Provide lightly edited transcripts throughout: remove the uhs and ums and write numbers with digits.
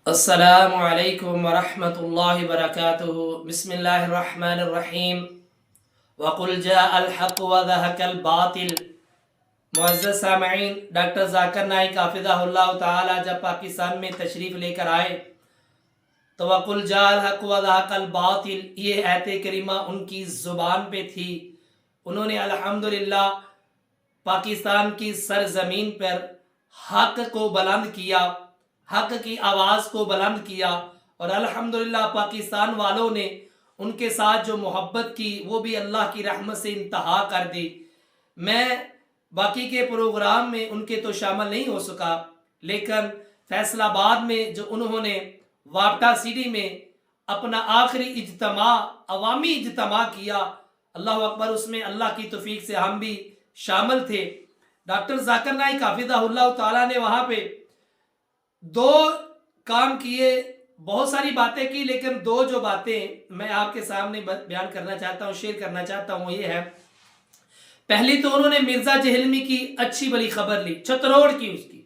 अस्सलामु अलैकुम वरहमतुल्लाहि वबरकातुहू। बिस्मिल्लाहिर्रहमानिर्रहीम। वक़ुल जाअल हक़ व ज़हक़ल बातिल। मुअज़्ज़ज़ सामईन, डॉक्टर ज़ाकिर नाइक हाफ़िज़हुल्लाह ताला जब पाकिस्तान में तशरीफ़ लेकर आए तो वक़ुल जाअल हक़ व ज़हक़ल बातिल, ये आयत करीमा उनकी ज़ुबान पे थी। उन्होंने अल्हम्दुलिल्लाह पाकिस्तान की सरज़मीन पर हक़ को बुलंद किया, हक़ की आवाज़ को बुलंद किया और अल्हम्दुलिल्लाह पाकिस्तान वालों ने उनके साथ जो मोहब्बत की वो भी अल्लाह की रहमत से इंतहा कर दी। मैं बाकी के प्रोग्राम में उनके तो शामिल नहीं हो सका, लेकिन फैसलाबाद में जो उन्होंने वापटा सिटी में अपना आखिरी इज्तिमा, अवामी इज्तिमा किया, अल्लाह अकबर, उसमें अल्लाह की तौफीक से हम भी शामिल थे। डॉक्टर ज़ाकिर नाइक हाफ़िज़हुल्लाह ताला ने वहाँ पे दो काम किए, बहुत सारी बातें की, लेकिन दो जो बातें मैं आपके सामने बयान करना चाहता हूँ, शेयर करना चाहता हूँ, वो ये है। पहली तो उन्होंने मिर्जा जहलमी की अच्छी बड़ी खबर ली, चतरोड़ की उसकी,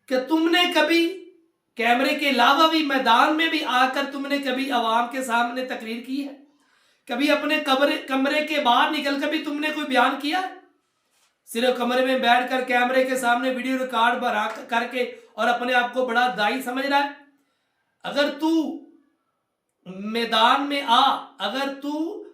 कि तुमने कभी कैमरे के अलावा भी मैदान में भी आकर तुमने कभी अवाम के सामने तकरीर की है? कभी अपने कमरे के बाहर निकल कर भी तुमने कोई बयान किया है? सिर्फ कमरे में बैठकर कैमरे के सामने वीडियो रिकॉर्ड बना करके और अपने आप को बड़ा दाई समझ रहा है। अगर तू मैदान में आ, अगर तू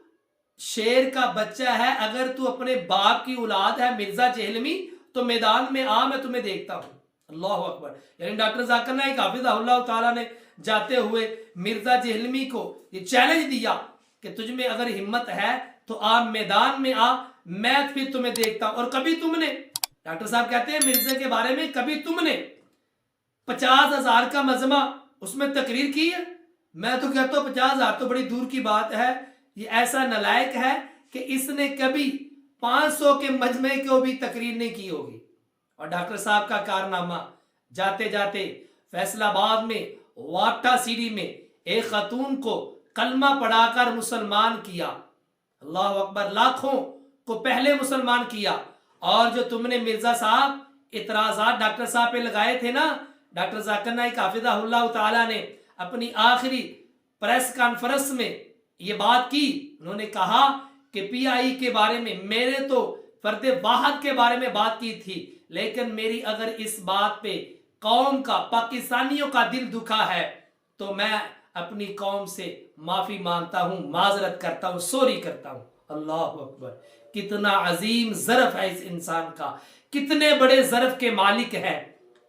शेर का बच्चा है, अगर तू अपने बाप की औलाद है मिर्जा जहलमी, तो मैदान में आ, मैं तुम्हें देखता हूं। अल्लाह अकबर। यानी डॉक्टर ज़ाकिर नाइक हाफ़िज़हुल्लाह ताला ने जाते हुए मिर्जा जहलमी को ये चैलेंज दिया कि तुझ में अगर हिम्मत है तो आ, मैदान में आ, मैं फिर तुम्हें देखता हूं। और कभी तुमने, डॉक्टर साहब कहते हैं मिर्जा के बारे में, कभी तुमने 50,000 का मजमा उसमें तकरीर की है? मैं तो कहता हूं 50,000 तो बड़ी दूर की बात है। ये ऐसा नलायक है कि इसने कभी 500 के मजमे को भी तकरीर नहीं की होगी। और डॉक्टर साहब का कारनामा, जाते जाते फैसलाबाद में वापटा सीडी में एक खातून को कलमा पढ़ाकर मुसलमान किया। अल्लाह अकबर। लाखों को पहले मुसलमान किया। और जो तुमने मिर्जा साहब इतराजात डॉक्टर साहब पे लगाए थे ना, डॉक्टर ज़ाकिर नाइक हाफ़िज़हुल्लाह ताला ने अपनी आखिरी प्रेस कॉन्फ्रेंस में ये बात की। उन्होंने कहा कि पीआई के बारे में, मेरे तो फर्दे वाहद के बारे में बात की थी, लेकिन मेरी अगर इस बात पे कौम का, पाकिस्तानियों का दिल दुखा है तो मैं अपनी कौम से माफी मांगता हूं, माजरत करता हूं, सॉरी करता हूं। अल्लाह अकबर। कितना अजीम ज़र्फ है इस इंसान का, कितने बड़े ज़र्फ के मालिक है।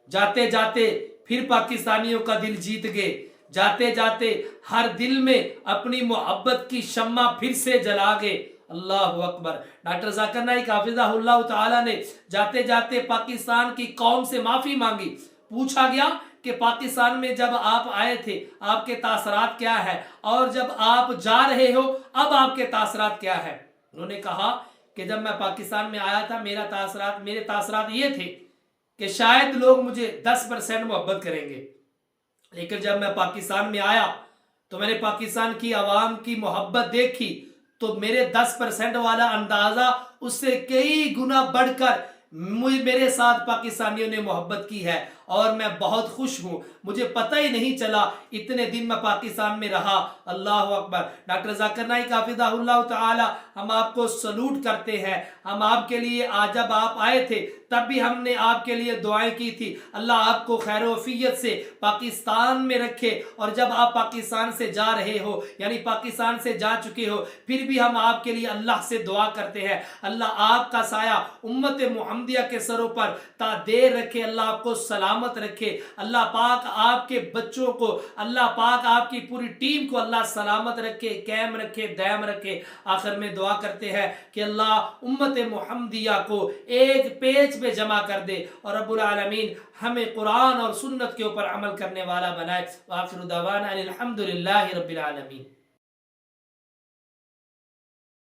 जाते जाते फिर पाकिस्तानियों का दिल जीत गए, जाते जाते हर दिल में अपनी मोहब्बत की शम्मा फिर से जला गए। अल्लाह अकबर। डॉक्टर ज़ाकिर नाइक हाफ़िज़हुल्लाह ताला ने जाते जाते पाकिस्तान की कौम से माफी मांगी। पूछा गया कि पाकिस्तान में जब आप आए थे आपके तासरात क्या है, और जब आप जा रहे हो अब आपके तासरात क्या है? उन्होंने कहा कि जब मैं पाकिस्तान में आया था मेरे तासरात ये थे कि शायद लोग मुझे 10% मोहब्बत करेंगे, लेकिन जब मैं पाकिस्तान में आया तो मैंने पाकिस्तान की आवाम की मोहब्बत देखी तो मेरे 10% वाला अंदाजा उससे कई गुना बढ़कर मेरे साथ पाकिस्तानियों ने मोहब्बत की है और मैं बहुत खुश हूं। मुझे पता ही नहीं चला इतने दिन मैं पाकिस्तान में रहा। अल्लाह अकबर। डॉक्टर ज़ाकिर नाइक हाफ़िज़हुल्लाह ताला, हम आपको सलूट करते हैं। हम आपके लिए आज जब आप आए थे तब भी हमने आपके लिए दुआएं की थी। अल्लाह आपको खैर वफियत से पाकिस्तान में रखे, और जब आप पाकिस्तान से जा रहे हो, यानी पाकिस्तान से जा चुके हो, फिर भी हम आपके लिए अल्लाह से दुआ करते हैं, अल्लाह आपका साया उम्मत मुहम्मदिया के सरों पर ता देर रखे, अल्लाह आपको सलामत रखे, अल्लाह पाक आपके बच्चों को, अल्लाह पाक आपकी पूरी टीम को अल्लाह सलामत रखे, कैम रखे, दायम रखे। आखिर में दुआ करते हैं कि अल्लाह उम्मत मुहम्मदिया को एक पेज पे जमा कर दे और रब्बुल आलमीन हमें कुरान और सुन्नत के ऊपर अमल करने वाला बनाए। आखिर दावाना अनिल हम्दुलिल्लाहि रब्बिल आलमीन।